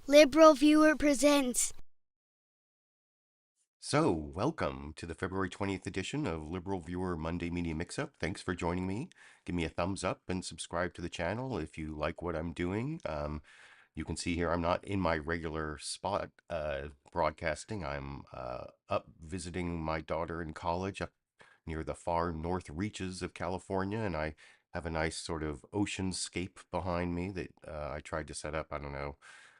Liberal Viewer presents. So, welcome to the February 20th edition of Liberal Viewer Monday Media Mixup. Thanks for joining me. Give me a thumbs up and subscribe to the channel if you like what I'm doing. You can see here I'm not in my regular spot broadcasting. I'm up visiting my daughter in college up near the far north reaches of California, and I have a nice sort of oceanscape behind me that I tried to set up. I don't know,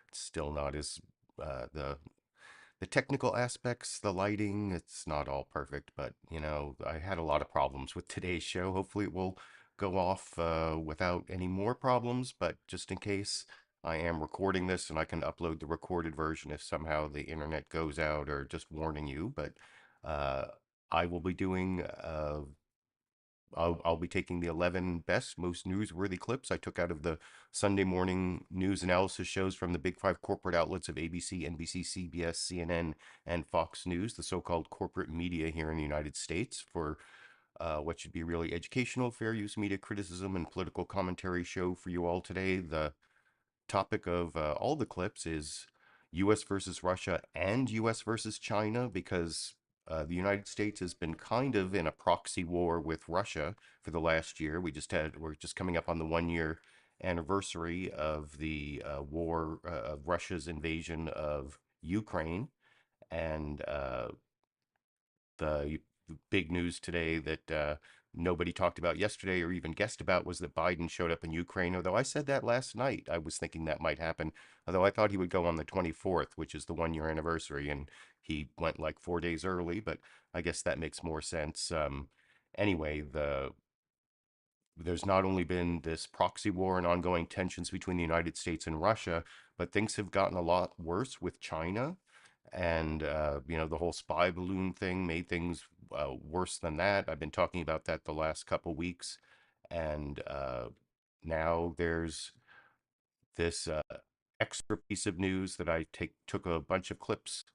it's still not as the technical aspects, the lighting, it's not all perfect, but I had a lot of problems with today's show. Hopefully it will go off without any more problems, but just in case, I am recording this and I can upload the recorded version if somehow the internet goes out, or just warning you. But I will be doing I'll be taking the 11 best, most newsworthy clips I took out of the Sunday morning news analysis shows from the big five corporate outlets of ABC, NBC, CBS, CNN, and Fox News, the so-called corporate media here in the United States, for what should be really educational, fair use media criticism, and political commentary show for you all today. The topic of all the clips is U.S. versus Russia and U.S. versus China, because the United States has been kind of in a proxy war with Russia for the last year. We're just coming up on the 1 year anniversary of the war of Russia's invasion of Ukraine, and the big news today that nobody talked about yesterday or even guessed about was that Biden showed up in Ukraine. Although I said that last night, I was thinking that might happen. Although I thought he would go on the 24th, which is the 1 year anniversary, and he went like 4 days early. But I guess that makes more sense. Anyway, there's not only been this proxy war and ongoing tensions between the United States and Russia, but things have gotten a lot worse with China. And, the whole spy balloon thing made things worse than that. I've been talking about that the last couple weeks. And now there's this extra piece of news that I took a bunch of clips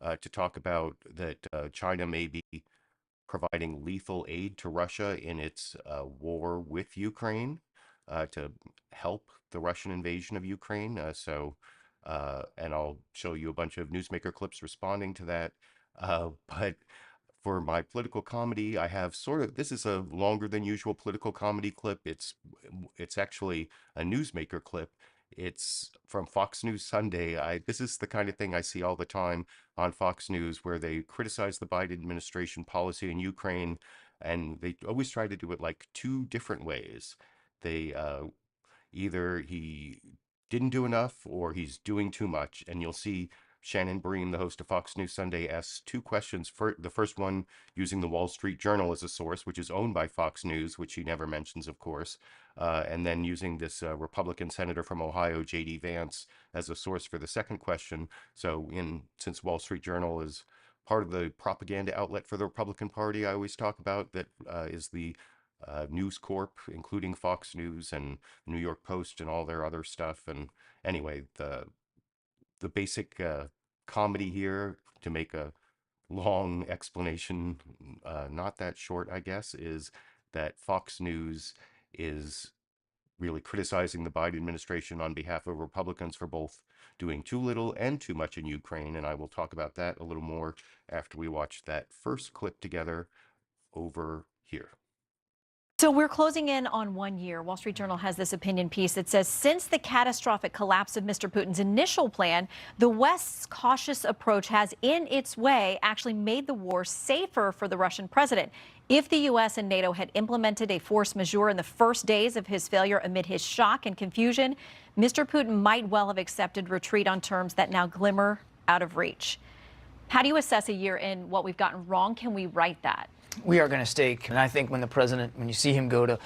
to talk about, that China may be providing lethal aid to Russia in its war with Ukraine, to help the Russian invasion of Ukraine. And I'll show you a bunch of newsmaker clips responding to that. But for my political comedy, I have this is a longer than usual political comedy clip. It's actually a newsmaker clip. It's from Fox News Sunday. This is the kind of thing I see all the time on Fox News, where they criticize the Biden administration policy in Ukraine, and they always try to do it like two different ways. They either he didn't do enough or he's doing too much. And you'll see Shannon Bream, the host of Fox News Sunday, asks two questions. The first one using the Wall Street Journal as a source, which is owned by Fox News, which he never mentions, of course. And then using this Republican senator from Ohio, J.D. Vance, as a source for the second question. Since Wall Street Journal is part of the propaganda outlet for the Republican Party, I always talk about, that is the News Corp, including Fox News and New York Post and all their other stuff. And anyway, the basic comedy here, to make a long explanation not that short, I guess, is that Fox News is really criticizing the Biden administration on behalf of Republicans for both doing too little and too much in Ukraine. And I will talk about that a little more after we watch that first clip together over here. So we're closing in on 1 year. Wall Street Journal has this opinion piece that says, since the catastrophic collapse of Mr. Putin's initial plan, the West's cautious approach has, in its way, actually made the war safer for the Russian president. If the U.S. and NATO had implemented a force majeure in the first days of his failure amid his shock and confusion, Mr. Putin might well have accepted retreat on terms that now glimmer out of reach. How do you assess a year in what we've gotten wrong? Can we right that? We are going to stake, and I think when you see him go to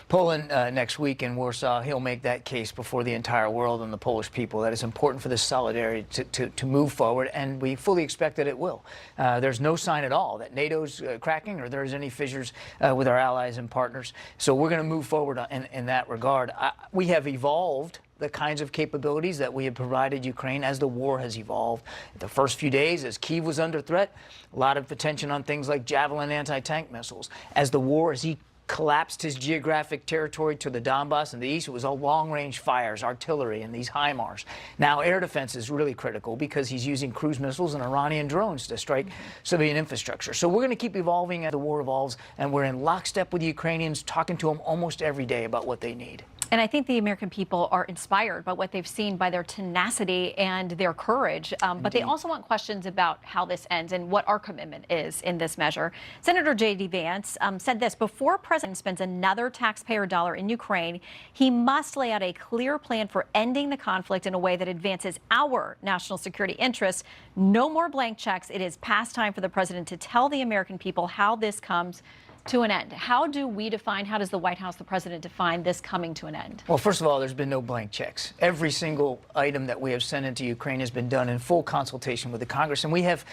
Poland next week in Warsaw, he'll make that case before the entire world and the Polish people that it's important for this solidarity to move forward, and we fully expect that it will. There's no sign at all that NATO's cracking or there's any fissures with our allies and partners. So we're going to move forward in that regard. We have evolved the kinds of capabilities that we have provided Ukraine as the war has evolved. The first few days, as Kyiv was under threat, a lot of attention on things like Javelin anti-tank missiles. As the war has collapsed his geographic territory to the Donbass in the east. It was all long-range fires, artillery, and these HIMARS. Now air defense is really critical because he's using cruise missiles and Iranian drones to strike civilian infrastructure. So we're going to keep evolving as the war evolves, and we're in lockstep with the Ukrainians, talking to them almost every day about what they need. And I think the American people are inspired by what they've seen, by their tenacity and their courage. But they also want questions about how this ends and what our commitment is in this measure. Senator J.D. Vance said this: before a president spends another taxpayer dollar in Ukraine, he must lay out a clear plan for ending the conflict in a way that advances our national security interests. No more blank checks. It is past time for the president to tell the American people how this comes to an end. How do we define, how does the White House, the president, define this coming to an end? Well, first of all, there's been no blank checks. Every single item that we have sent into Ukraine has been done in full consultation with the Congress, and we have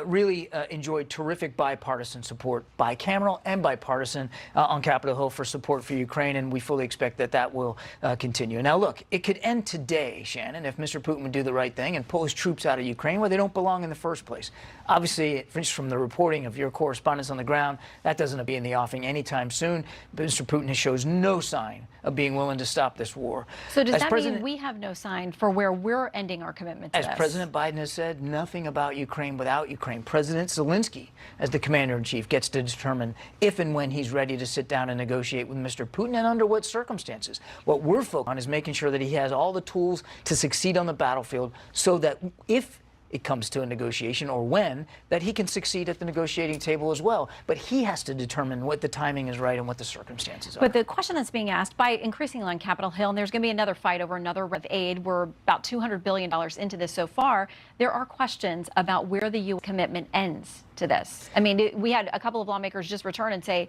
really enjoyed terrific bipartisan support, bicameral and bipartisan, on Capitol Hill for support for Ukraine, and we fully expect that that will continue. Now, look, it could end today, Shannon, if Mr. Putin would do the right thing and pull his troops out of Ukraine where they don't belong in the first place. Obviously, just from the reporting of your correspondents on the ground, that doesn't be in the offing anytime soon. But Mr. Putin shows no sign of being willing to stop this war. So does that mean we have no sign for where we're ending our commitment to this? As President Biden has said, nothing about Ukraine without Ukraine. President Zelensky, as the commander-in-chief, gets to determine if and when he's ready to sit down and negotiate with Mr. Putin and under what circumstances. What we're focused on is making sure that he has all the tools to succeed on the battlefield so that if it comes to a negotiation, or when, that he can succeed at the negotiating table as well. But he has to determine what the timing is right and what the circumstances are. But the question that's being asked by increasingly on Capitol Hill, and there's going to be another fight over another of aid. We're about $200 billion into this so far. There are questions about where the U.S. commitment ends to this. I mean, we had a couple of lawmakers just return and say,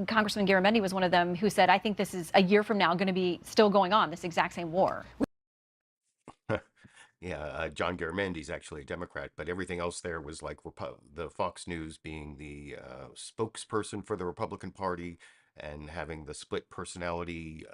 Congressman Garamendi was one of them who said, I think this is a year from now going to be still going on, this exact same war. Yeah, John Garamendi's actually a Democrat, but everything else there was like the Fox News being the spokesperson for the Republican Party and having the split personality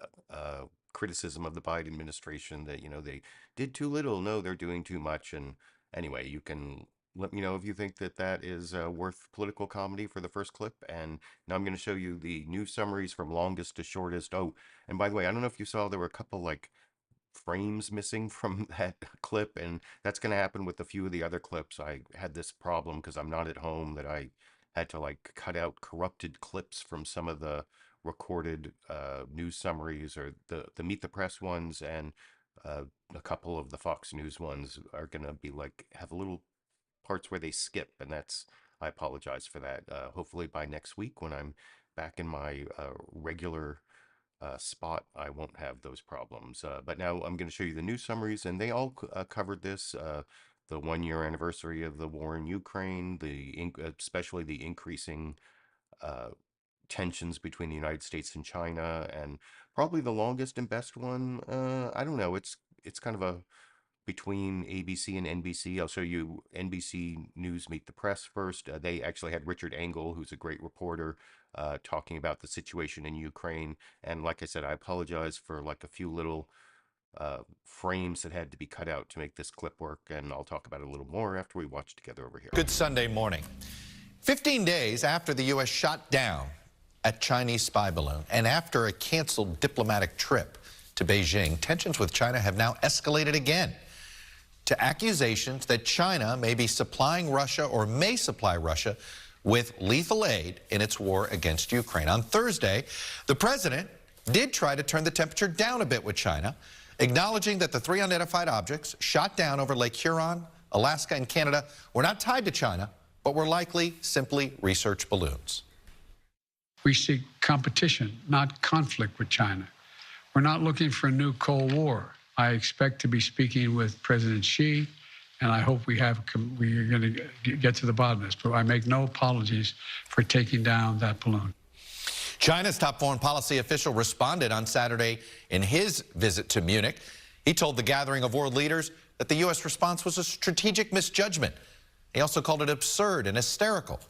criticism of the Biden administration that, you know, they did too little. No, they're doing too much. And anyway, you can let me know if you think that that is worth political comedy for the first clip. And now I'm going to show you the news summaries from longest to shortest. Oh, and by the way, I don't know if you saw, there were a couple like frames missing from that clip, and that's going to happen with a few of the other clips. I had this problem because I'm not at home, that I had to like cut out corrupted clips from some of the recorded news summaries, or the Meet the Press ones, and a couple of the Fox News ones are going to be like, have a little parts where they skip, and that's, I apologize for that. Hopefully by next week when I'm back in my regular spot, I won't have those problems. But now I'm going to show you the news summaries, and they all covered this. The 1-year anniversary of the war in Ukraine, especially the increasing tensions between the United States and China, and probably the longest and best one. I don't know. It's kind of a between ABC and NBC. I'll show you NBC News Meet the Press first. They actually had Richard Engel, who's a great reporter, talking about the situation in Ukraine. And like I said, I apologize for like a few little frames that had to be cut out to make this clip work. And I'll talk about it a little more after we watch together over here. Good Sunday morning. 15 days after the U.S. shot down a Chinese spy balloon, and after a canceled diplomatic trip to Beijing, tensions with China have now escalated again to accusations that China may be supplying Russia, or may supply Russia, with lethal aid in its war against Ukraine. On Thursday, the president did try to turn the temperature down a bit with China, acknowledging that the 3 unidentified objects shot down over Lake Huron, Alaska, and Canada were not tied to China, but were likely simply research balloons. We seek competition, not conflict with China. We're not looking for a new Cold War. I expect to be speaking with President Xi, and I hope we are going to get to the bottom of this. But I make no apologies for taking down that balloon. China's top foreign policy official responded on Saturday in his visit to Munich. He told the gathering of world leaders that the U.S. response was a strategic misjudgment. He also called it absurd and hysterical.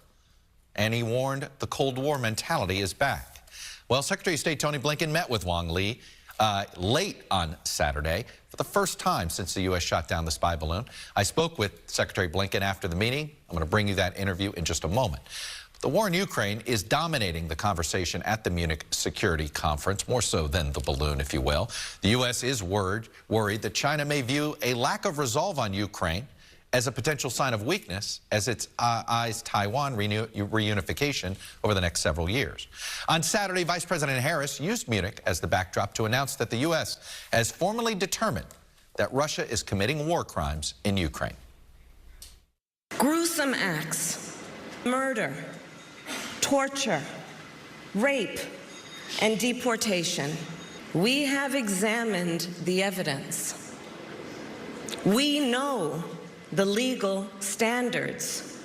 And he warned the Cold War mentality is back. Well, Secretary of State Tony Blinken met with Wang Yi late on Saturday for the first time since the U.S. shot down the spy balloon. I spoke with Secretary Blinken after the meeting. I'm going to bring you that interview in just a moment. The war in Ukraine is dominating the conversation at the Munich Security Conference, more so than the balloon, if you will. The U.S. is worried that China may view a lack of resolve on Ukraine as a potential sign of weakness as it eyes Taiwan reunification over the next several years. On Saturday, Vice President Harris used Munich as the backdrop to announce that the U.S. has formally determined that Russia is committing war crimes in Ukraine. Gruesome acts, murder, torture, rape, and deportation. We have examined the evidence. We know the legal standards.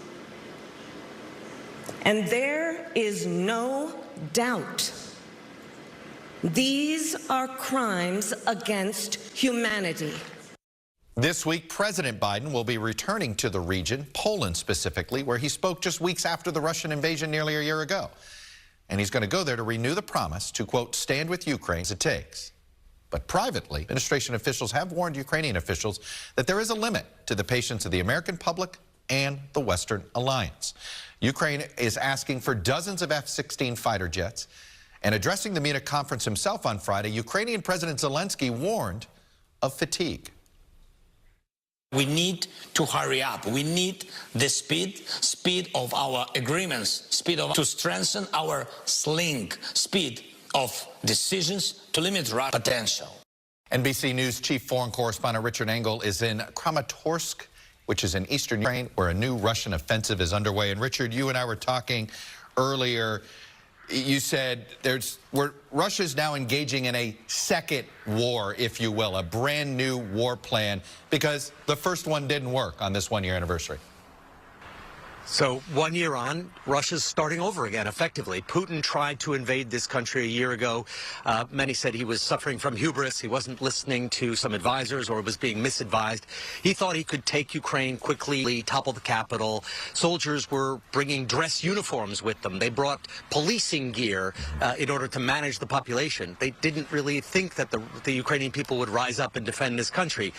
And there is no doubt these are crimes against humanity. This week, President Biden will be returning to the region, Poland specifically, where he spoke just weeks after the Russian invasion nearly a year ago. And he's going to go there to renew the promise to, quote, stand with Ukraine as it takes. But privately, administration officials have warned Ukrainian officials that there is a limit to the patience of the American public and the Western alliance. Ukraine is asking for dozens of F-16 fighter jets. And addressing the Munich conference himself on Friday, Ukrainian President Zelensky warned of fatigue. We need to hurry up. We need the speed of our agreements, to strengthen our speed of decisions to limit Russia's potential. NBC News chief foreign correspondent Richard Engel is in Kramatorsk, which is in eastern Ukraine, where a new Russian offensive is underway. And Richard, you and I were talking earlier. You said Russia's now engaging in a second war, if you will, a brand new war plan, because the first one didn't work on this one-year anniversary. So 1 year on, Russia's starting over again, effectively. Putin tried to invade this country a year ago. Many said he was suffering from hubris. He wasn't listening to some advisors or was being misadvised. He thought he could take Ukraine quickly, topple the capital. Soldiers were bringing dress uniforms with them. They brought policing gear in order to manage the population. They didn't really think that the Ukrainian people would rise up and defend this country.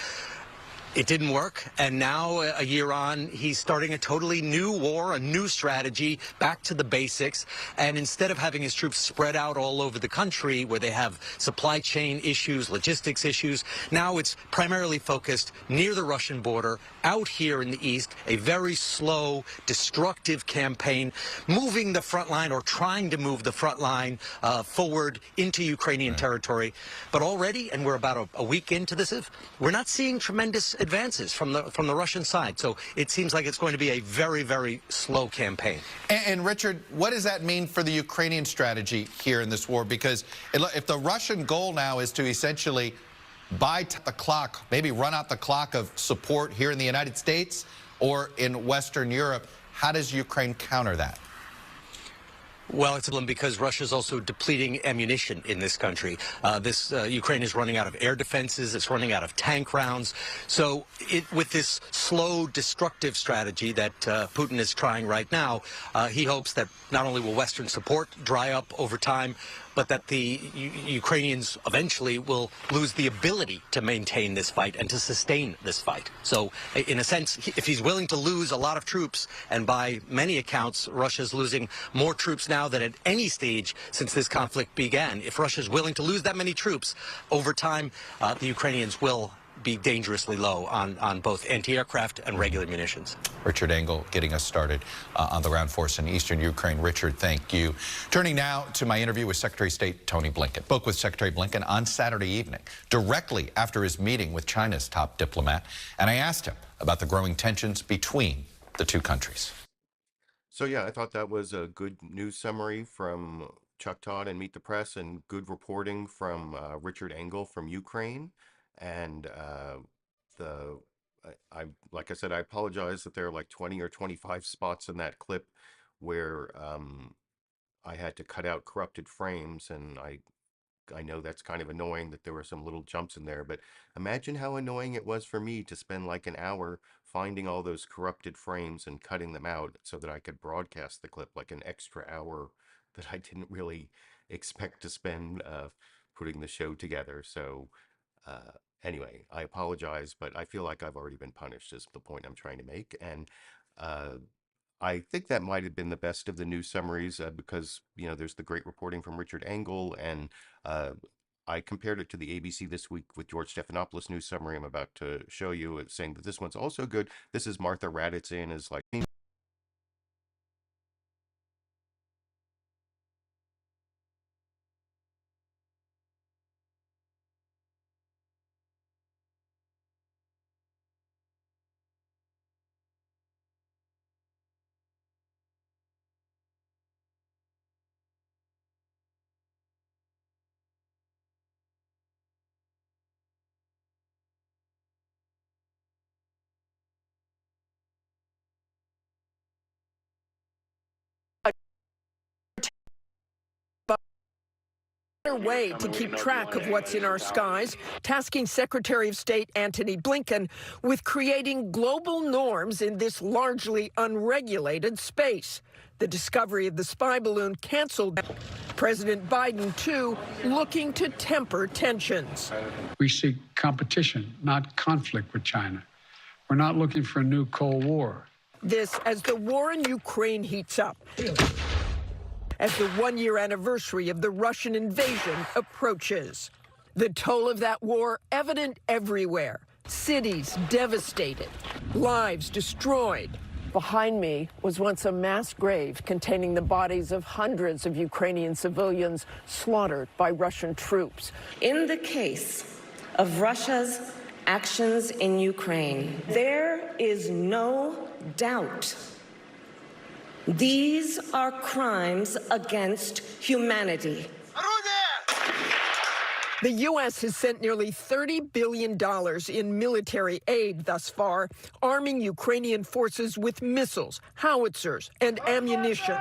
It didn't work, and now, a year on, he's starting a totally new war, a new strategy, back to the basics. And instead of having his troops spread out all over the country where they have supply chain issues, logistics issues, now it's primarily focused near the Russian border, out here in the east, a very slow, destructive campaign, moving the front line or trying to move the front line forward into Ukrainian territory. But already, and we're about a week into this, we're not seeing tremendous advances from the Russian side. So it seems like it's going to be a very, very slow campaign. And Richard, what does that mean for the Ukrainian strategy here in this war? Because if the Russian goal now is to essentially buy the clock, maybe run out the clock of support here in the United States or in Western Europe, how does Ukraine counter that? Well, it's a problem because Russia's also depleting ammunition in this country. Ukraine is running out of air defenses. It's running out of tank rounds. So with this slow, destructive strategy that Putin is trying right now, he hopes that not only will Western support dry up over time, but that the Ukrainians eventually will lose the ability to maintain this fight and to sustain this fight. So in a sense, if he's willing to lose a lot of troops, and by many accounts, Russia's losing more troops now than at any stage since this conflict began. If Russia's willing to lose that many troops, over time, the Ukrainians will be dangerously low on both anti-aircraft and regular munitions. Richard Engel getting us started on the ground force in eastern Ukraine. Richard, thank you. Turning now to my interview with Secretary of State Tony Blinken. Spoke with Secretary Blinken on Saturday evening, directly after his meeting with China's top diplomat, and I asked him about the growing tensions between the two countries. So yeah, I thought that was a good news summary from Chuck Todd and Meet the Press, and good reporting from Richard Engel from Ukraine. And like I said, I apologize that there are like 20 or 25 spots in that clip where I had to cut out corrupted frames, and I know that's kind of annoying that there were some little jumps in there, but imagine how annoying it was for me to spend like an hour finding all those corrupted frames and cutting them out so that I could broadcast the clip, like an extra hour that I didn't really expect to spend putting the show together. So anyway, I apologize, but I feel like I've already been punished is the point I'm trying to make. And I think that might have been the best of the news summaries because, there's the great reporting from Richard Engel, and I compared it to the ABC This Week with George Stephanopoulos news summary I'm about to show you, saying that this one's also good. This is Martha Raddatz in as like way to keep track of what's in our skies, tasking Secretary of State Antony Blinken with creating global norms in this largely unregulated space. The discovery of the spy balloon canceled. President Biden, too, looking to temper tensions. We seek competition, not conflict with China. We're not looking for a new Cold War. This as the war in Ukraine heats up, as the one-year anniversary of the Russian invasion approaches. The toll of that war evident everywhere. Cities devastated, lives destroyed. Behind me was once a mass grave containing the bodies of hundreds of Ukrainian civilians slaughtered by Russian troops. In the case of Russia's actions in Ukraine, there is no doubt these are crimes against humanity. The U.S. has sent nearly $30 billion in military aid thus far, arming Ukrainian forces with missiles, howitzers, and ammunition.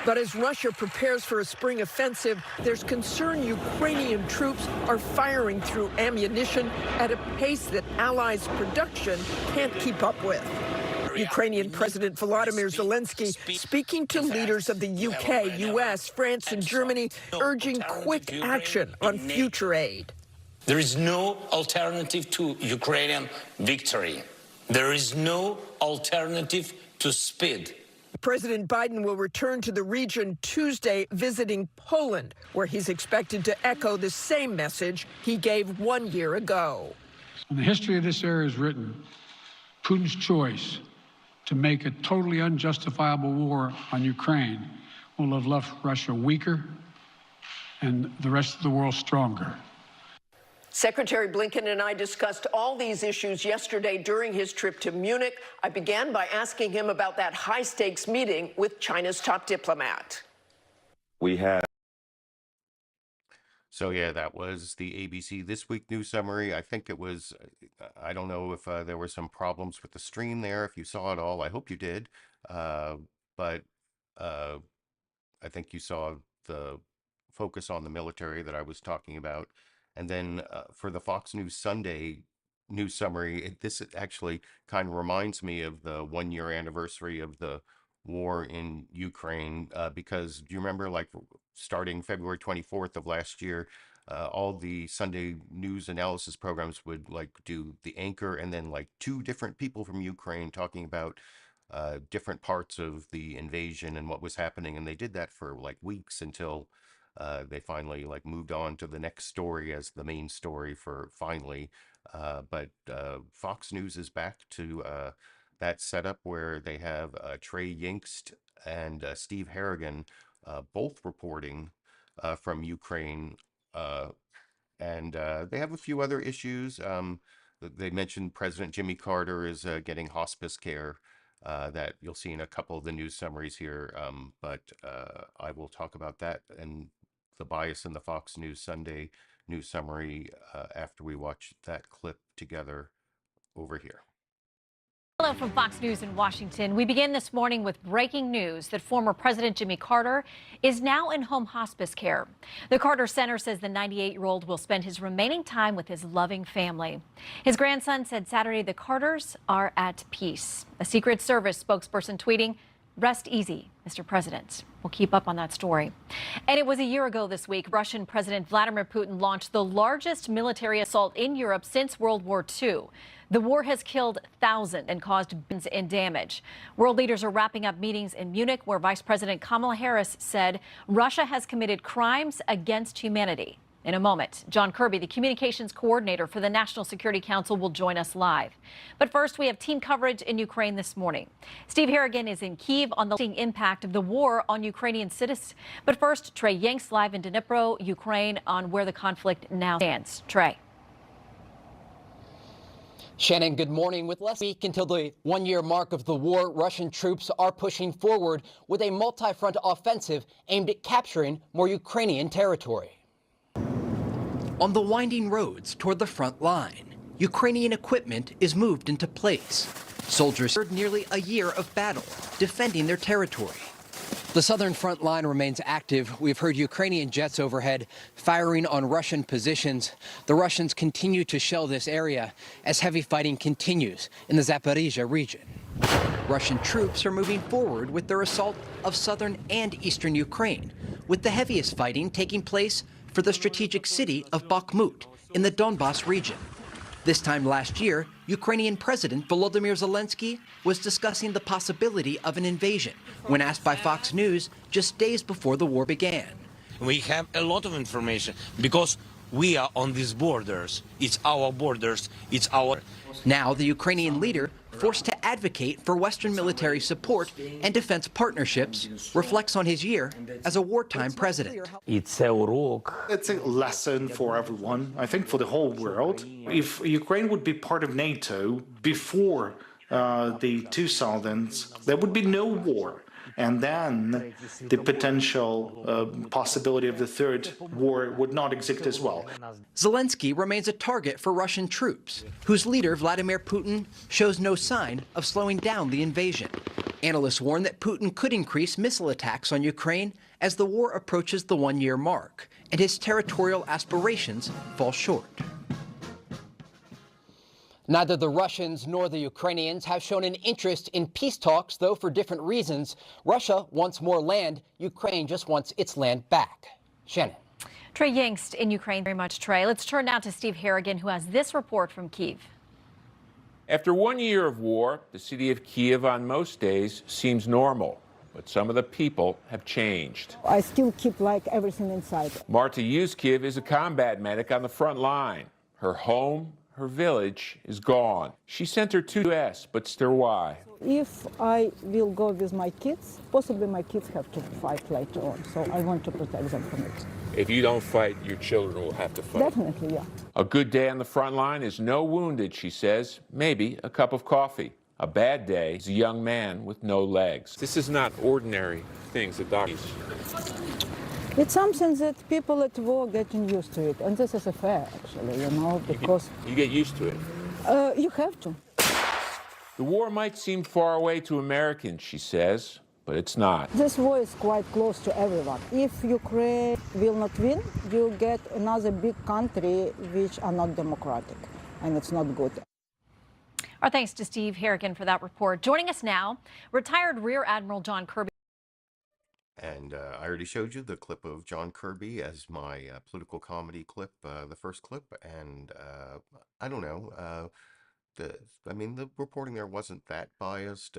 But as Russia prepares for a spring offensive, there's concern Ukrainian troops are firing through ammunition at a pace that allies' production can't keep up with. Ukrainian President Volodymyr Zelensky speaking to leaders of the UK, US, France, and Germany, urging quick action on future aid. There is no alternative to Ukrainian victory. There is no alternative to speed. President Biden will return to the region Tuesday, visiting Poland, where he's expected to echo the same message he gave 1 year ago. When the history of this era is written, Putin's choice to make a totally unjustifiable war on Ukraine will have left Russia weaker and the rest of the world stronger. Secretary Blinken and I discussed all these issues yesterday during his trip to Munich. I began by asking him about that high-stakes meeting with China's top diplomat. So yeah, that was the ABC This Week news summary. I think it was, I don't know if there were some problems with the stream there, if you saw it all. I hope you did. But I think you saw the focus on the military that I was talking about. And then for the Fox News Sunday news summary, this actually kind of reminds me of the 1 year anniversary of the war in Ukraine, because do you remember, like, starting February 24th of last year, all the Sunday news analysis programs would like do the anchor and then like two different people from Ukraine talking about different parts of the invasion and what was happening, and they did that for like weeks until they finally like moved on to the next story as the main story for finally. But Fox News is back to that setup where they have Trey Yingst and Steve Harrigan both reporting from Ukraine, and they have a few other issues. They mentioned President Jimmy Carter is getting hospice care that you'll see in a couple of the news summaries here, but I will talk about that and the bias in the Fox News Sunday news summary after we watch that clip together over here. Hello from Fox News in Washington. We begin this morning with breaking news that former President Jimmy Carter is now in home hospice care. The Carter Center says the 98-year-old will spend his remaining time with his loving family. His grandson said Saturday the Carters are at peace. A Secret Service spokesperson tweeting, Rest easy, Mr. President. We'll keep up on that story. And it was a year ago this week, Russian President Vladimir Putin launched the largest military assault in Europe since World War II. The war has killed thousands and caused billions in damage. World leaders are wrapping up meetings in Munich, where Vice President Kamala Harris said Russia has committed crimes against humanity. In a moment, John Kirby, the communications coordinator for the National Security Council, will join us live. But first, we have team coverage in Ukraine this morning. Steve Harrigan is in Kyiv on the impact of the war on Ukrainian citizens. But first, Trey Yingst live in Dnipro, Ukraine, on where the conflict now stands. Trey. Shannon, good morning. With less than a week until the one-year mark of the war, Russian troops are pushing forward with a multi-front offensive aimed at capturing more Ukrainian territory. On the winding roads toward the front line, Ukrainian equipment is moved into place. Soldiers served nearly a year of battle, defending their territory. The southern front line remains active. We've heard Ukrainian jets overhead firing on Russian positions. The Russians continue to shell this area as heavy fighting continues in the Zaporizhzhia region. Russian troops are moving forward with their assault of southern and eastern Ukraine, with the heaviest fighting taking place for the strategic city of Bakhmut in the Donbas region. This time last year, Ukrainian President Volodymyr Zelensky was discussing the possibility of an invasion when asked by Fox News just days before the war began. We have a lot of information because we are on these borders. It's our borders. It's our... Now the Ukrainian leader, forced to advocate for Western military support and defense partnerships, reflects on his year as a wartime president. It's a lesson for everyone, I think for the whole world. If Ukraine would be part of NATO before the 2000s, there would be no war. And then the potential possibility of the third war would not exist as well. Zelensky remains a target for Russian troops, whose leader, Vladimir Putin, shows no sign of slowing down the invasion. Analysts warn that Putin could increase missile attacks on Ukraine as the war approaches the one-year mark, and his territorial aspirations fall short. Neither the Russians nor the Ukrainians have shown an interest in peace talks, though for different reasons. Russia wants more land. Ukraine just wants its land back. Shannon. Trey Yingst in Ukraine. Very much, Trey. Let's turn now to Steve Harrigan, who has this report from Kyiv. After 1 year of war, the city of Kyiv on most days seems normal, but some of the people have changed. I still keep everything inside. Martha Raddatz is a combat medic on the front line. Her home, her village is gone. She sent her to the U.S., but still why? If I will go with my kids, possibly my kids have to fight later on, so I want to protect them from it. If you don't fight, your children will have to fight. Definitely, yeah. A good day on the front line is no wounded, she says, maybe a cup of coffee. A bad day is a young man with no legs. This is not ordinary things that doctors... It's something that people at war are getting used to it, and this is a fair, actually, because... You get used to it. You have to. The war might seem far away to Americans, she says, but it's not. This war is quite close to everyone. If Ukraine will not win, you get another big country which are not democratic, and it's not good. Our thanks to Steve Harrigan for that report. Joining us now, retired Rear Admiral John Kirby. And I already showed you the clip of John Kirby as my political comedy clip, the first clip. And I don't know, the reporting there wasn't that biased,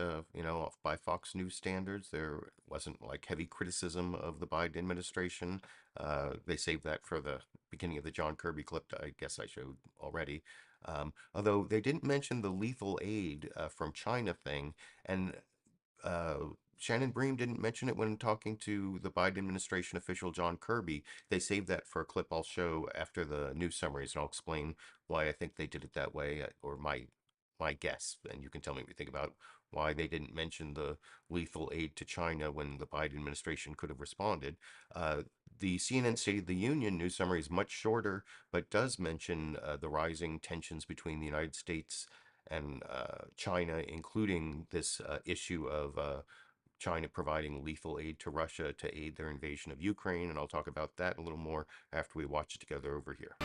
by Fox News standards. There wasn't heavy criticism of the Biden administration. They saved that for the beginning of the John Kirby clip I guess I showed already. Although they didn't mention the lethal aid from China thing. And Shannon Bream didn't mention it when talking to the Biden administration official John Kirby. They saved that for a clip I'll show after the news summaries, and I'll explain why I think they did it that way, or my guess. And you can tell me what you think about why they didn't mention the lethal aid to China when the Biden administration could have responded. The CNN State of the Union news summary is much shorter, but does mention the rising tensions between the United States and China, including this issue of China providing lethal aid to Russia to aid their invasion of Ukraine, and I'll talk about that a little more after we watch it together over here.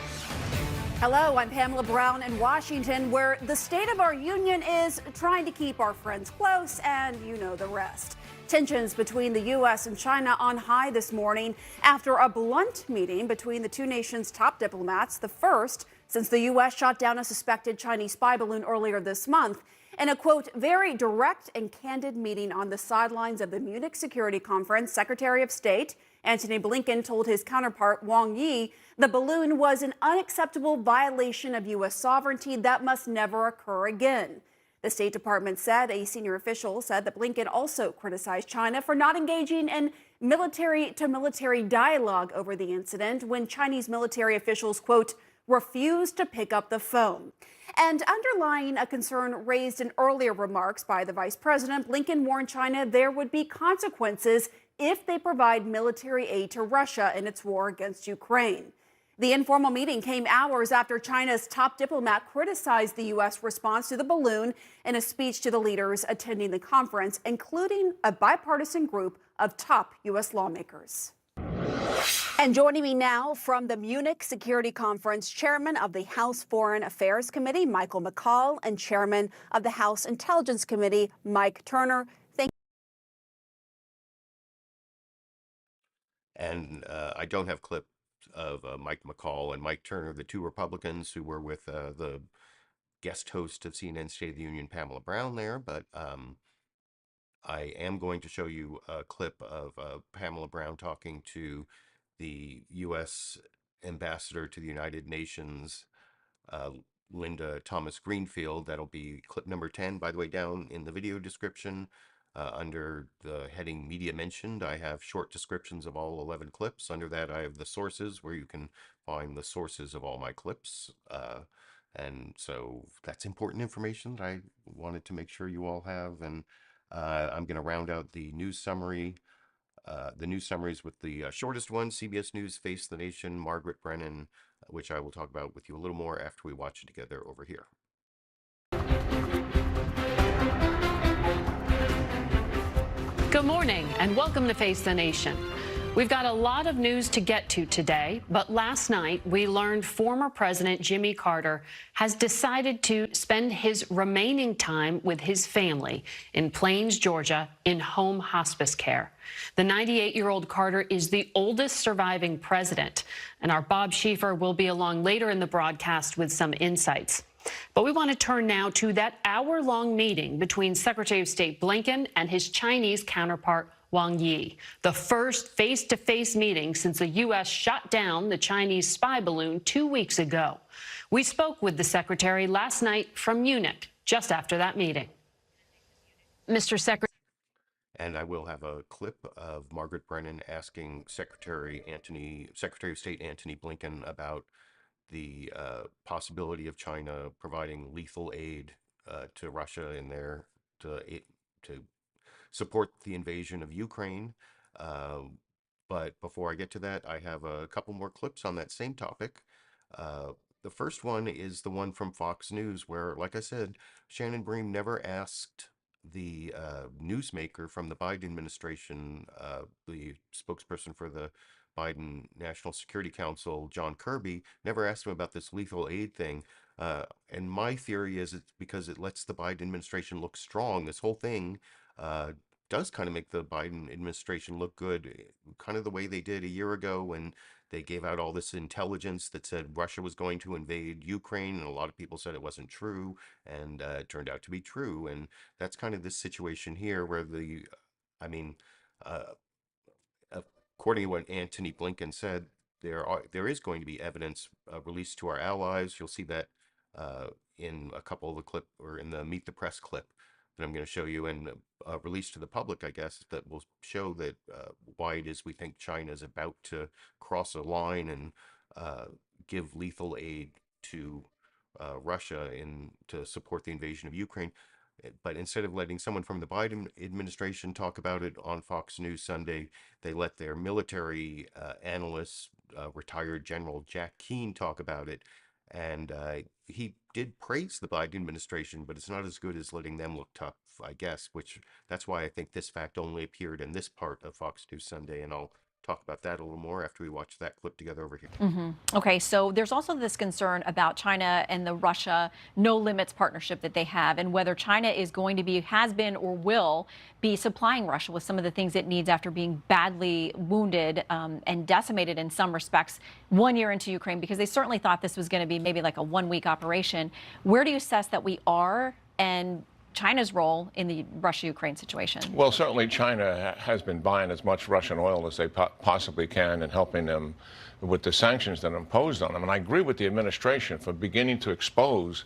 Hello, I'm Pamela Brown in Washington, where the state of our union is trying to keep our friends close, and you know the rest. Tensions between the U.S. and China on high this morning after a blunt meeting between the two nations' top diplomats, the first since the U.S. shot down a suspected Chinese spy balloon earlier this month. In a, quote, very direct and candid meeting on the sidelines of the Munich Security Conference, Secretary of State Antony Blinken told his counterpart Wang Yi the balloon was an unacceptable violation of U.S. sovereignty that must never occur again. The State Department said a senior official said that Blinken also criticized China for not engaging in military-to-military dialogue over the incident when Chinese military officials, quote, refused to pick up the phone. And underlying a concern raised in earlier remarks by the vice president, Blinken warned China there would be consequences if they provide military aid to Russia in its war against Ukraine. The informal meeting came hours after China's top diplomat criticized the U.S. response to the balloon in a speech to the leaders attending the conference, including a bipartisan group of top U.S. lawmakers. And joining me now from the Munich Security Conference, Chairman of the House Foreign Affairs Committee, Michael McCaul, and Chairman of the House Intelligence Committee, Mike Turner. Thank you. And I don't have clips of Mike McCaul and Mike Turner, the two Republicans who were with the guest host of CNN State of the Union, Pamela Brown there, but I am going to show you a clip of Pamela Brown talking to the U.S. ambassador to the United Nations, Linda Thomas Greenfield. That'll be clip number 10. By the way, down in the video description, under the heading Media Mentioned, I have short descriptions of all 11 clips. Under that, I have the sources where you can find the sources of all my clips. And so that's important information that I wanted to make sure you all have. And I'm going to round out the news summary. The news summaries with the shortest one, CBS News Face the Nation, Margaret Brennan, which I will talk about with you a little more after we watch it together over here. Good morning and welcome to Face the Nation. We've got a lot of news to get to today, but last night we learned former President Jimmy Carter has decided to spend his remaining time with his family in Plains, Georgia, in home hospice care. The 98-year-old Carter is the oldest surviving president, and our Bob Schieffer will be along later in the broadcast with some insights. But we want to turn now to that hour-long meeting between Secretary of State Blinken and his Chinese counterpart, Wang Yi, the first face-to-face meeting since the U.S. shot down the Chinese spy balloon 2 weeks ago. We spoke with the secretary last night from Munich, just after that meeting. Mr. Secretary. And I will have a clip of Margaret Brennan asking Secretary of State Antony Blinken about the possibility of China providing lethal aid to Russia in there to support the invasion of Ukraine. But before I get to that, I have a couple more clips on that same topic. The first one is the one from Fox News where, like I said, Shannon Bream never asked the newsmaker from the Biden administration, the spokesperson for the Biden National Security Council, John Kirby, never asked him about this lethal aid thing. And my theory is it's because it lets the Biden administration look strong. This whole thing does kind of make the Biden administration look good, kind of the way they did a year ago when they gave out all this intelligence that said Russia was going to invade Ukraine, and a lot of people said it wasn't true, and it turned out to be true. And that's kind of this situation here where according to what Antony Blinken said, there is going to be evidence released to our allies. You'll see that in a couple of the clip, or in the Meet the Press clip that I'm going to show you, and released to the public, I guess, that will show that why it is we think China is about to cross a line and give lethal aid to Russia to support the invasion of Ukraine. But instead of letting someone from the Biden administration talk about it on Fox News Sunday, they let their military analyst, retired General Jack Keane, talk about it. And he did praise the Biden administration, but it's not as good as letting them look tough, I guess, that's why I think this fact only appeared in this part of Fox News Sunday. And I'll talk about that a little more after we watch that clip together over here. Okay, so there's also this concern about China and the Russia no limits partnership that they have, and whether China is going to be, has been, or will be supplying Russia with some of the things it needs after being badly wounded and decimated in some respects 1 year into Ukraine, because they certainly thought this was going to be maybe like a 1 week operation. Where do you assess that we are, and China's role in the Russia-Ukraine situation? Well, certainly China has been buying as much Russian oil as they possibly can and helping them with the sanctions that are imposed on them. And I agree with the administration for beginning to expose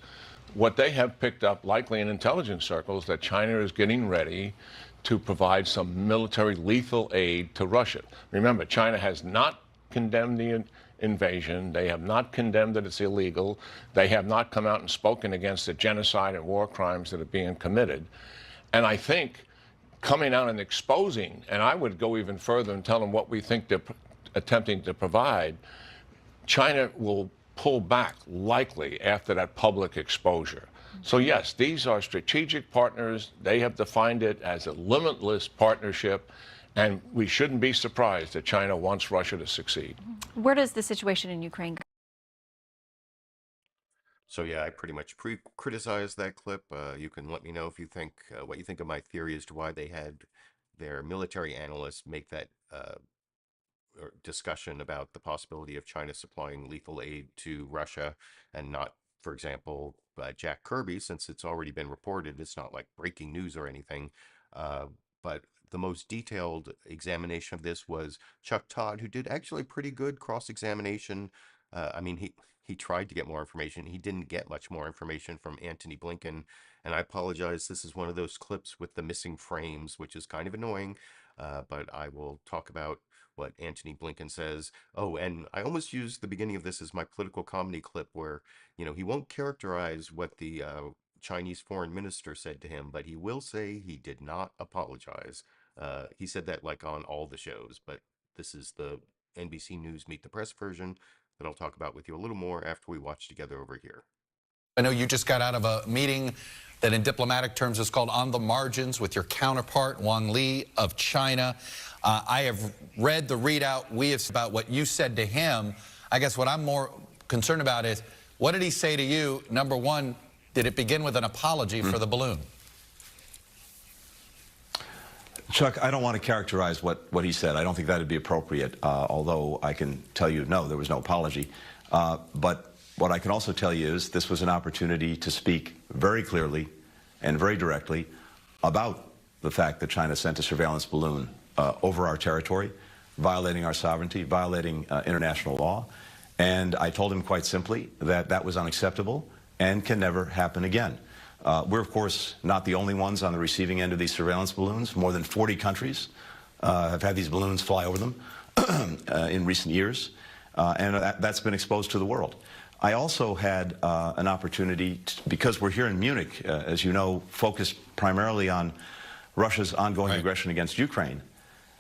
what they have picked up, likely in intelligence circles, that China is getting ready to provide some military lethal aid to Russia. Remember, China has not condemned the invasion. They have not condemned that it's illegal. They have not come out and spoken against the genocide and war crimes that are being committed. And I think coming out and exposing, and I would go even further and tell them what we think they're attempting to provide, China will pull back likely after that public exposure. So yes, these are strategic partners. They have defined it as a limitless partnership. And we shouldn't be surprised that China wants Russia to succeed. Where does the situation in Ukraine go? So yeah, I pretty much criticized that clip. You can let me know if you think what you think of my theory as to why they had their military analysts make that discussion about the possibility of China supplying lethal aid to Russia and not, for example, Jack Kirby, since it's already been reported. It's not like breaking news or anything, but the most detailed examination of this was Chuck Todd, who did actually pretty good cross-examination. I mean, he tried to get more information. He didn't get much more information from Antony Blinken. And I apologize, this is one of those clips with the missing frames, which is kind of annoying. But I will talk about what Antony Blinken says. Oh, and I almost used the beginning of this as my political comedy clip where, you know, he won't characterize what the Chinese foreign minister said to him, but he will say he did not apologize. He said that like on all the shows, but this is the NBC News Meet the Press version that I'll talk about with you a little more after we watch together over here. I know you just got out of a meeting that in diplomatic terms is called On the Margins with your counterpart, Wang Li of China. I have read the readout about what you said to him. I guess what I'm more concerned about is, what did he say to you? Number one, did it begin with an apology for the balloon? Chuck, I don't want to characterize what he said. I don't think that would be appropriate, although I can tell you, no, there was no apology. But what I can also tell you is this was an opportunity to speak very clearly and very directly about the fact that China sent a surveillance balloon over our territory, violating our sovereignty, violating international law. And I told him quite simply that that was unacceptable and can never happen again. We're, of course, not the only ones on the receiving end of these surveillance balloons. More than 40 countries have had these balloons fly over them in recent years, and that's been exposed to the world. I also had an opportunity, because we're here in Munich, as you know, focused primarily on Russia's ongoing aggression against Ukraine,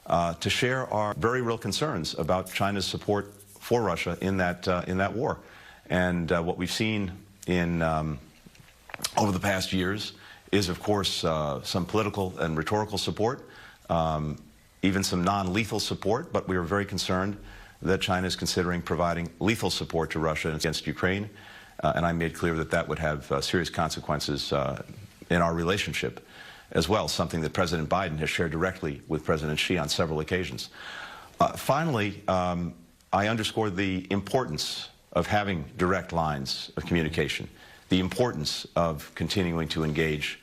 to share our very real concerns about China's support for Russia in that war. And what we've seen in over the past years is, of course, some political and rhetorical support, even some non-lethal support, but we are very concerned that China is considering providing lethal support to Russia against Ukraine, and I made clear that that would have serious consequences in our relationship as well, something that President Biden has shared directly with President Xi on several occasions. Finally, I underscored the importance of having direct lines of communication, the importance of continuing to engage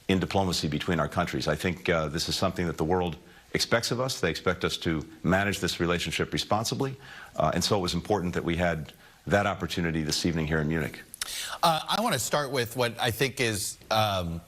in diplomacy between our countries. I think this is something that the world expects of us. They expect us to manage this relationship responsibly, and so it was important that we had that opportunity this evening here in Munich. I want to start with what I think is the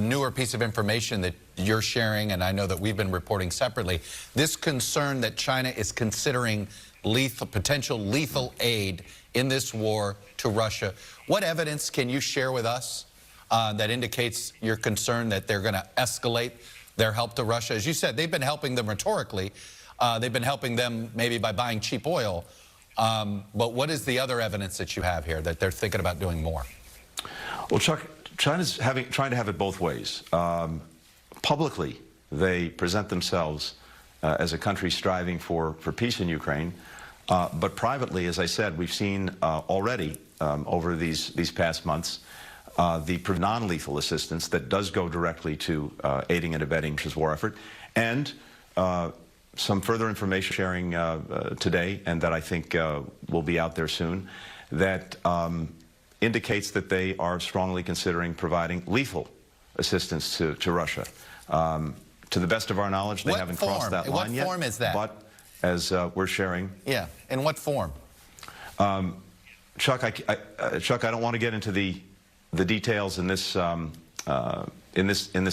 newer piece of information that you're sharing, and I know that we've been reporting separately, this concern that China is considering potential lethal aid in this war to Russia. What evidence can you share with us that indicates your concern that they're going to escalate their help to Russia? As you said, they've been helping them rhetorically. They've been helping them maybe by buying cheap oil. But what is the other evidence that you have here that they're thinking about doing more? Well, Chuck, China's trying to have it both ways. Publicly, they present themselves as a country striving for peace in Ukraine. But privately, as I said, we've seen already over these past months the non-lethal assistance that does go directly to aiding and abetting Russia's war effort, and some further information sharing today, and that I think will be out there soon, that indicates that they are strongly considering providing lethal assistance to Russia. To the best of our knowledge, they haven't crossed that line yet. What form is that? But as we're sharing, yeah, in what form? Chuck, Chuck, I don't want to get into the details in this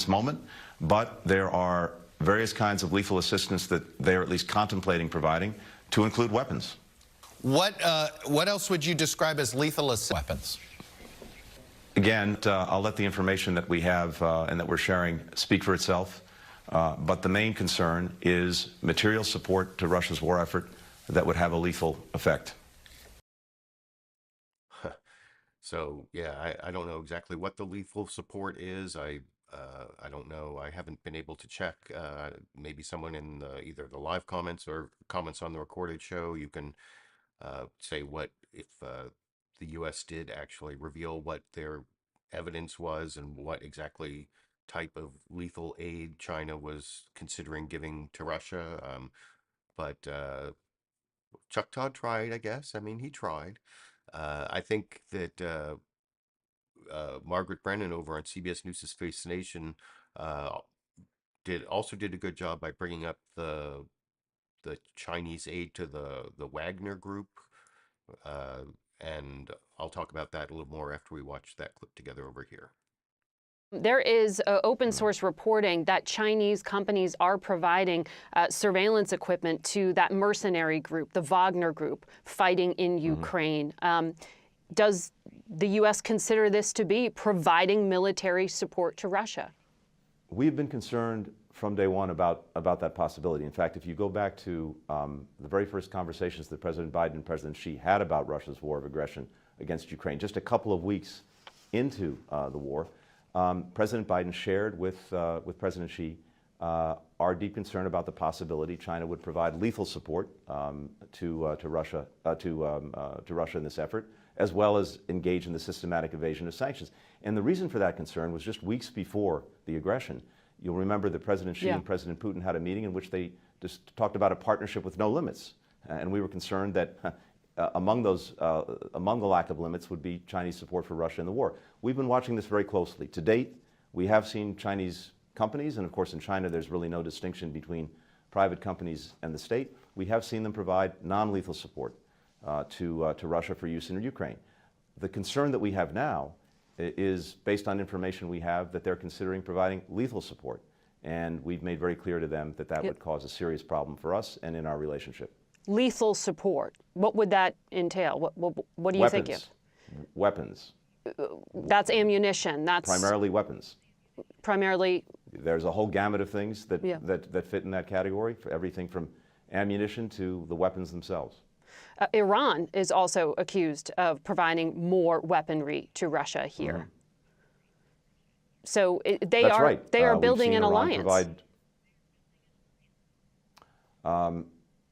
moment, but there are various kinds of lethal assistance that they are at least contemplating providing, to include weapons. What else would you describe as lethal weapons? Again, I'll let the information that we have and that we're sharing speak for itself. But the main concern is material support to Russia's war effort that would have a lethal effect. So, yeah, I don't know exactly what the lethal support is. I don't know. I haven't been able to check. Maybe someone in either the live comments or comments on the recorded show, you can say what if the U.S. did actually reveal what their evidence was and what exactly type of lethal aid China was considering giving to Russia. But Chuck Todd tried, I guess. I mean, he tried. I think that Margaret Brennan over on CBS News' Face the Nation did a good job by bringing up the Chinese aid to the Wagner group, and I'll talk about that a little more after we watch that clip together over here. There is open source reporting that Chinese companies are providing surveillance equipment to that mercenary group, the Wagner group, fighting in Ukraine. Does the U.S. consider this to be providing military support to Russia? We've been concerned from day one about that possibility. In fact, if you go back to the very first conversations that President Biden and President Xi had about Russia's war of aggression against Ukraine, just a couple of weeks into the war, President Biden shared with President Xi our deep concern about the possibility China would provide lethal support to Russia in this effort, as well as engage in the systematic evasion of sanctions. And the reason for that concern was just weeks before the aggression. You'll remember that President Xi and President Putin had a meeting in which they just talked about a partnership with no limits, and we were concerned that among the lack of limits would be Chinese support for Russia in the war. We've been watching this very closely. To date, we have seen Chinese companies, and of course in China there's really no distinction between private companies and the state. We have seen them provide non-lethal support to Russia for use in Ukraine. The concern that we have now is based on information we have that they're considering providing lethal support, and we've made very clear to them that that would cause a serious problem for us and in our relationship. Lethal support. What would that entail? What do you think of? Weapons. That's ammunition. That's primarily weapons. Primarily. There's a whole gamut of things that fit in that category, for everything from ammunition to the weapons themselves. Iran is also accused of providing more weaponry to Russia here. So they are building an alliance.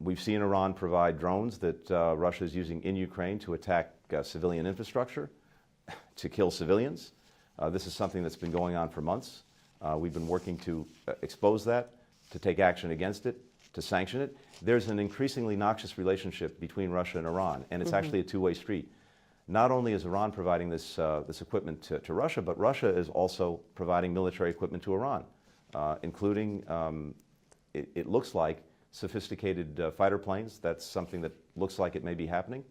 We've seen Iran provide drones that Russia is using in Ukraine to attack civilian infrastructure, to kill civilians. This is something that's been going on for months. We've been working to expose that, to take action against it, to sanction it. There's an increasingly noxious relationship between Russia and Iran, and it's actually a two-way street. Not only is Iran providing this equipment to Russia, but Russia is also providing military equipment to Iran, including, it looks like, sophisticated fighter planes. That's something that looks like it may be happening,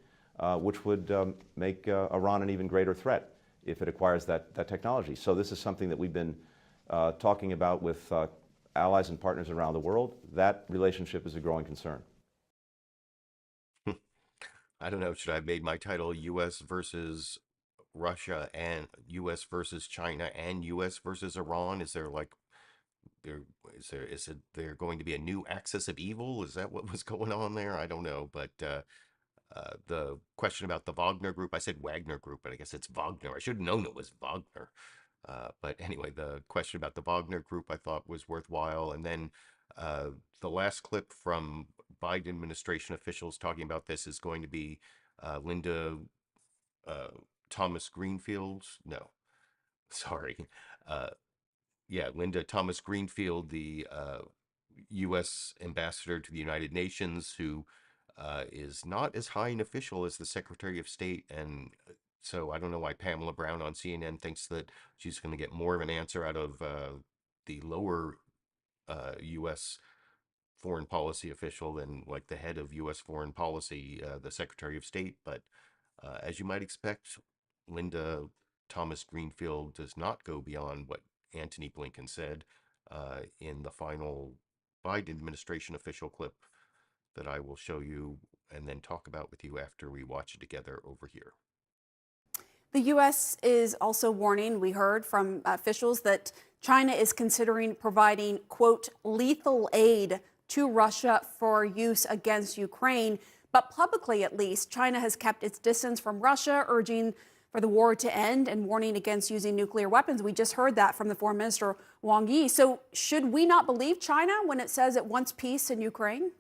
which would make Iran an even greater threat if it acquires that technology. So this is something that we've been talking about with allies and partners around the world. That relationship is a growing concern. I don't know, should I have made my title U.S. versus Russia and U.S. versus China and U.S. versus Iran? Is there is there going to be a new axis of evil? Is that what was going on there? I don't know, but the question about the Wagner group, I said Wagner group, but I guess it's Wagner. I should have known it was Wagner. But anyway, the question about the Wagner group I thought was worthwhile. And then The last clip from Biden administration officials talking about this is going to be Linda Thomas Greenfield. No, sorry. Linda Thomas Greenfield, the U.S. ambassador to the United Nations, who is not as high an official as the Secretary of State. And so I don't know why Pamela Brown on CNN thinks that she's going to get more of an answer out of the lower U.S. foreign policy official than like the head of U.S. foreign policy, the Secretary of State. But as you might expect, Linda Thomas Greenfield does not go beyond what Antony Blinken said in the final Biden administration official clip that I will show you and then talk about with you after we watch it together over here. The U.S. is also warning, we heard from officials, that China is considering providing, quote, lethal aid to Russia for use against Ukraine. But publicly, at least, China has kept its distance from Russia, urging for the war to end and warning against using nuclear weapons. We just heard that from the Foreign Minister, Wang Yi. So should we not believe China when it says it wants peace in Ukraine?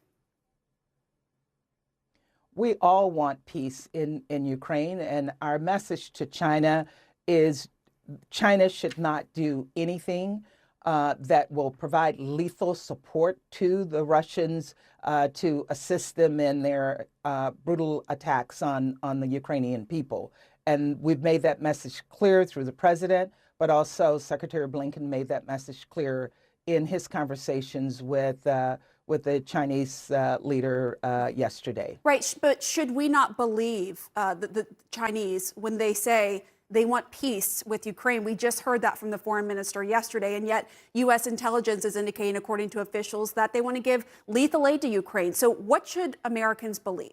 We all want peace in Ukraine, and our message to China is China should not do anything that will provide lethal support to the Russians to assist them in their brutal attacks on the Ukrainian people. And we've made that message clear through the president, but also Secretary Blinken made that message clear in his conversations with the Chinese leader yesterday. Right, but should we not believe the Chinese when they say they want peace with Ukraine? We just heard that from the foreign minister yesterday, and yet U.S. intelligence is indicating, according to officials, that they want to give lethal aid to Ukraine. So what should Americans believe?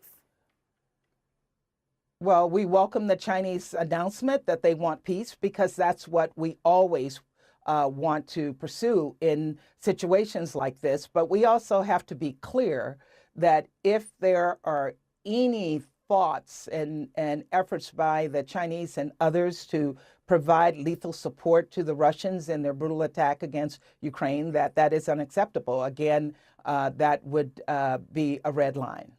Well, we welcome the Chinese announcement that they want peace, because that's what we always want to pursue in situations like this. But we also have to be clear that if there are any thoughts and efforts by the Chinese and others to provide lethal support to the Russians in their brutal attack against Ukraine, that is unacceptable. Again, that would be a red line.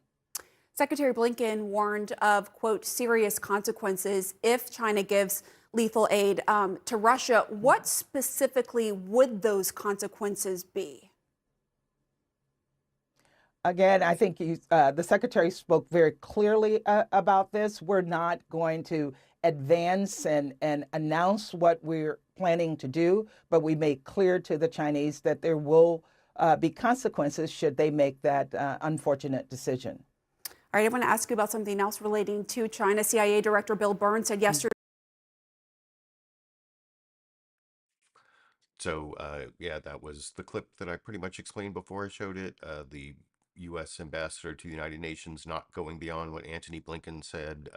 Secretary Blinken warned of, quote, serious consequences if China gives lethal aid to Russia. What specifically would those consequences be? Again, I think the Secretary spoke very clearly about this. We're not going to advance and announce what we're planning to do, but we made clear to the Chinese that there will be consequences should they make that unfortunate decision. All right, I want to ask you about something else relating to China. CIA Director Bill Burns said yesterday. So, that was the clip that I pretty much explained before I showed it. The U.S. ambassador to the United Nations not going beyond what Antony Blinken said,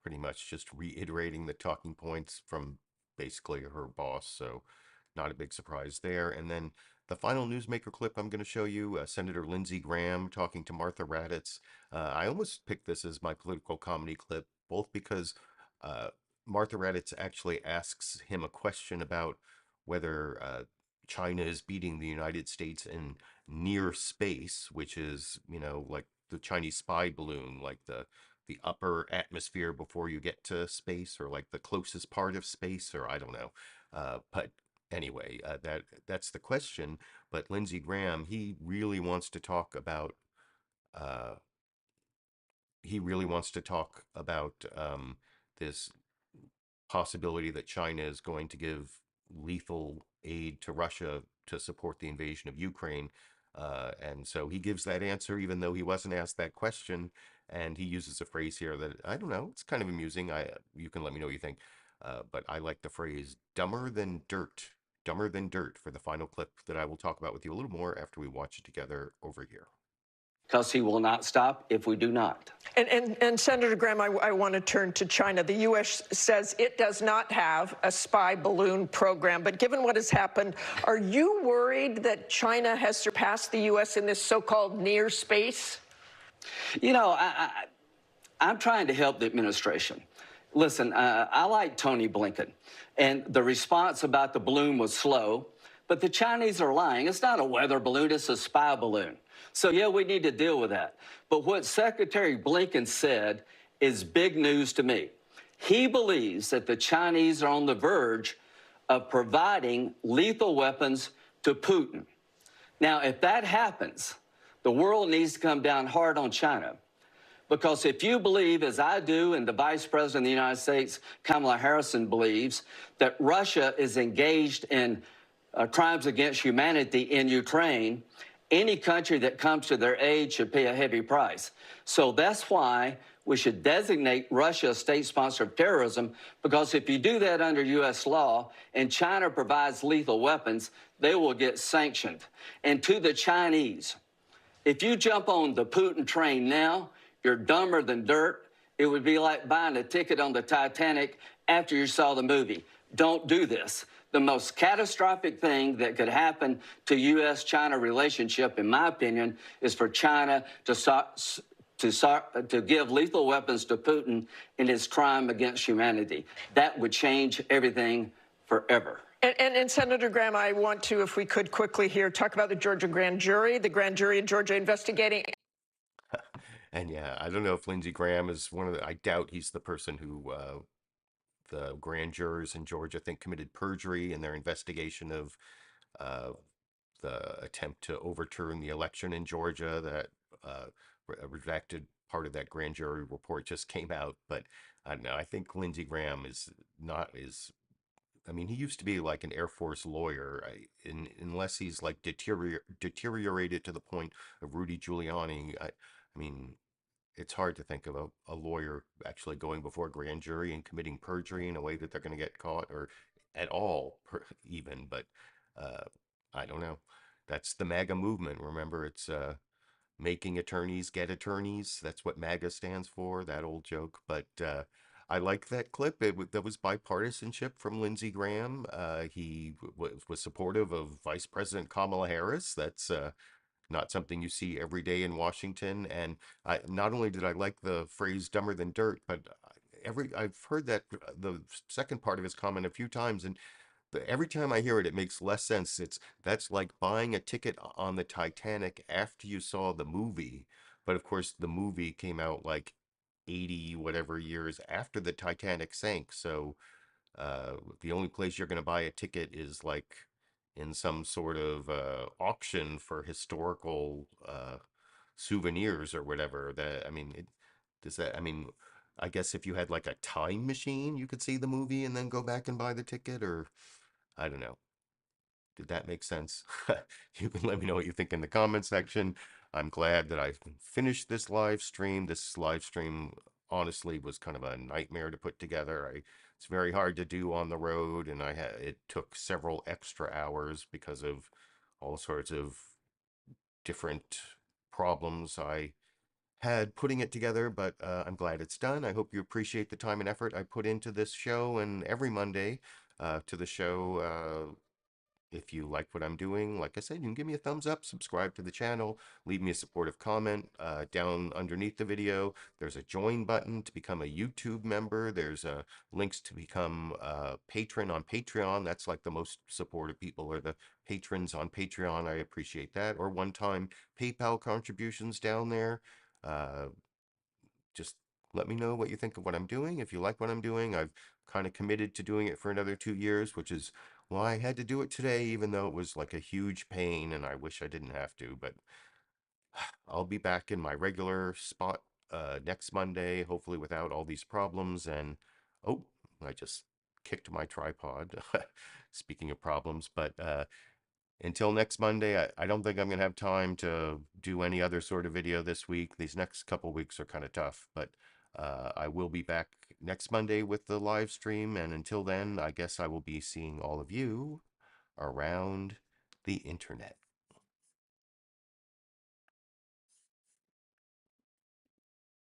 pretty much just reiterating the talking points from basically her boss. So not a big surprise there. And then the final newsmaker clip I'm going to show you, Senator Lindsey Graham talking to Martha Raddatz. I almost picked this as my political comedy clip, both because Martha Raddatz actually asks him a question about whether China is beating the United States in near space, which is, like the Chinese spy balloon, like the upper atmosphere before you get to space, or like the closest part of space, or I don't know. But anyway, that's the question. But Lindsey Graham, he really wants to talk about this possibility that China is going to give lethal aid to Russia to support the invasion of Ukraine. And so he gives that answer, even though he wasn't asked that question. And he uses a phrase here that, I don't know, it's kind of amusing. You can let me know what you think. But I like the phrase dumber than dirt for the final clip that I will talk about with you a little more after we watch it together over here. Because he will not stop if we do not. And Senator Graham, I want to turn to China. The U.S. says it does not have a spy balloon program. But given what has happened, are you worried that China has surpassed the U.S. in this so-called near space? I'm trying to help the administration. Listen, I like Tony Blinken. And the response about the balloon was slow. But the Chinese are lying. It's not a weather balloon, it's a spy balloon. So, yeah, we need to deal with that. But what Secretary Blinken said is big news to me. He believes that the Chinese are on the verge of providing lethal weapons to Putin. Now, if that happens, the world needs to come down hard on China. Because if you believe, as I do, and the Vice President of the United States, Kamala Harris, believes, that Russia is engaged in crimes against humanity in Ukraine, any country that comes to their aid should pay a heavy price. So that's why we should designate Russia a state sponsor of terrorism, because if you do that under U.S. law and China provides lethal weapons, they will get sanctioned. And to the Chinese, if you jump on the Putin train now, you're dumber than dirt. It would be like buying a ticket on the Titanic after you saw the movie. Don't do this. The most catastrophic thing that could happen to U.S.-China relationship, in my opinion, is for China to give lethal weapons to Putin in his crime against humanity. That would change everything forever. And Senator Graham, I want to, if we could quickly here, talk about the Georgia grand jury. The grand jury in Georgia investigating. And yeah, I don't know if Lindsey Graham is one of the, I doubt he's the person who the grand jurors in Georgia think committed perjury in their investigation of the attempt to overturn the election in Georgia. That a redacted part of that grand jury report just came out. But I don't know, I think Lindsey Graham is not, I mean, he used to be like an Air Force lawyer, unless he's like deteriorated to the point of Rudy Giuliani. I mean, it's hard to think of a lawyer actually going before a grand jury and committing perjury in a way that they're going to get caught, or at all even. But I don't know. That's the MAGA movement. Remember, it's making attorneys get attorneys. That's what MAGA stands for, that old joke. But I like that clip. That was bipartisanship from Lindsey Graham. He was supportive of Vice President Kamala Harris. That's not something you see every day in Washington. And not only did I like the phrase "dumber than dirt," but I've heard that the second part of his comment a few times, and every time I hear it, it makes less sense. That's like buying a ticket on the Titanic after you saw the movie, but of course the movie came out like 80 whatever years after the Titanic sank. So the only place you're going to buy a ticket is like in some sort of auction for historical souvenirs or whatever. That, I mean, does that, I mean, I guess if you had like a time machine, you could see the movie and then go back and buy the ticket, or I don't know. Did that make sense? You can let me know what you think in the comment section. I'm glad that I finished this live stream. This live stream honestly was kind of a nightmare to put together. It's very hard to do on the road, and it took several extra hours because of all sorts of different problems I had putting it together, but I'm glad it's done. I hope you appreciate the time and effort I put into this show, and every Monday to the show. If you like what I'm doing, like I said, you can give me a thumbs up, subscribe to the channel, leave me a supportive comment down underneath the video. There's a join button to become a YouTube member. There's links to become a patron on Patreon. That's like the most supportive people are the patrons on Patreon. I appreciate that. Or one-time PayPal contributions down there. Just let me know what you think of what I'm doing. If you like what I'm doing, I've kind of committed to doing it for another 2 years, which is why I had to do it today, even though it was like a huge pain and I wish I didn't have to. But I'll be back in my regular spot next Monday, hopefully without all these problems. And oh, I just kicked my tripod. Speaking of problems, but until next Monday, I don't think I'm going to have time to do any other sort of video this week. These next couple weeks are kind of tough, but I will be back next Monday with the live stream. And until then, I guess I will be seeing all of you around the internet.